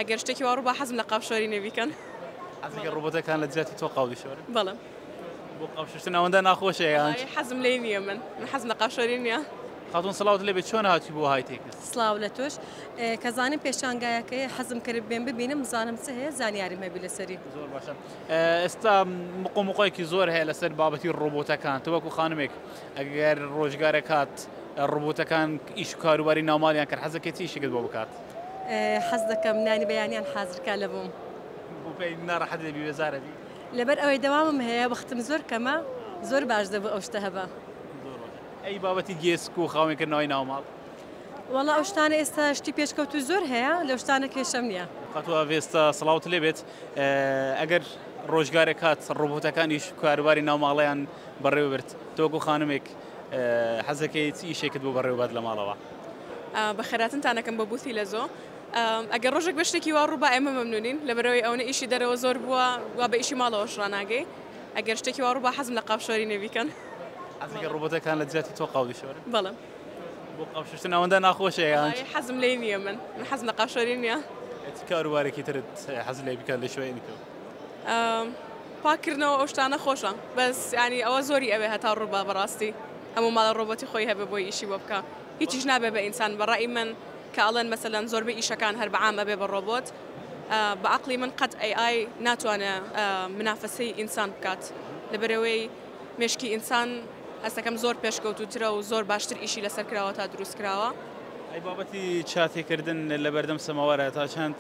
ئەگەر شتێکی وا ڕووبا حەزم لە قاوشۆری نەبیکەن. حەزێکی ڕۆبۆتەکان لە جیاتی تۆ قاو دەشۆرن؟ بەڵێ. بۆ قاوششتن ئەوەندە ناخۆشە یان؟ حەزم لێ نییە من حەزم لە قاوشۆری نییە. خاتون سڵاوت لێبێت چۆن هاتی بۆ های تێکرد؟ سلااو لە تۆش کەزانم پێشانگایەکەی حەزم کرد بێن ببینم بزانم چ هەیە زانیاریم هەبی لەسەری. زۆر باشە. ئێستا مقۆمقۆیەکی زۆر هەیە لەسەر بابەتی ڕۆبۆتەکان. تۆ وەکو خانمێک ئەگەر ڕۆژگارێک هات ڕۆبۆتەکان ئیش و کاروباری ناوماڵیان کرد حەزەکەی چی شێکت بۆ بکات؟ حەز دەکەم نانی بەیانیان حازرکە لە بووم. بۆ پێی ناڕەحەت دەبی بێزارەبی؟ لەبەر ئەوەی دەوامم هەیە وەختم زۆر کەمە زۆر باش دەبوو ئەو شتە هەبە. ئەی بابەتی گێسک و خاوێنکردنەوەی ناوماڵ؟ وەڵا ئەو شتانە ئێستا شتی پێشکەوت و زۆر هەیە لەو شتانە کێشەم نییە. خاتووە ئێستا سڵاوت لێبێت ئەگەر ڕۆژگارێک هات ڕۆبۆتەکانیش کاروباری ناوماڵەیان بەڕێوەبرد تۆ وەکو خانمێک حەزەکەی چی شێکت بۆ بەڕێوەبات لە ماڵەوە؟ بە خێراتنتانەکەم بە بوتی لە زۆ. ئەگەر ڕۆژێک بە شتێکی وا ڕووبا ئێمە مەمنونین لەبەرەوەی ئەوە ئیشی دەرەوە زۆر بووە وا بە ئیشی ماڵەوەش ڕناگەی. ئەگەر شتێکی وا ڕووبا حەزم لە قاوشۆری نەبیکەن. حەزێکی ڕۆبۆتەکان لە جیاتی تۆ قاو دەشۆرن؟ بەڵێ. بۆ قاوششتن ئەوەندە ناخۆشە یان؟ حەزم لێ نییە من حەزم لە قاوشۆری نییە. کاروبارێکی ترت حەز لێ بکات لە شوێنی تۆ؟ پاکردنەوە ئەو شتانە خۆشە بەس ینی ئەوە زۆری ئەوێ هەتا ڕووبا بەڕاستی هەموو ماڵە ڕۆبۆتی خۆی هەبێ بۆی ئیشی بۆ بکە هیچیش نابێ بە ئینسان بەڕای من کە ئەڵێن مەسەلەن زۆربەی ئیشەکان هەر بەعام ئەبێ بە ڕۆبۆت بە عەقڵی من قەت AI ناتوانێت منافەسەی ئینسان بکات لەبەرەوەی مێشکی ئینسان هەستەکەم زۆر پێشکەوتوترە و زۆر باشتر ئیشی لەسەر کراوە تا دروست کراوە. ئەی بابەتی چاتێکردن لە بەردەم سەماوەرە تا چەند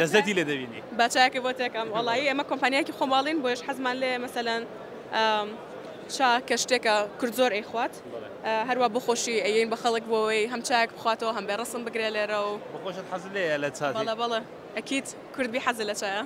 لەزەتی لێ دەبینی؟ باچایەکە بۆ تێکم وەڵایی ئێمە کۆمپانیایەکی خۆماڵین بۆیش حەزمان لێ مەسەلەن چا کە شتێکە کورد زۆر ئەیخوات هەروە بخۆشی ئەین بە خەڵک بۆەوەی هەم چاک بخواتەوە هەم بێ ڕسم بگرێ لێرە و بخۆشت حەز لێیە لە چاتی؟ بەڵێ ئەکید کوردبی حەزە لە چایە.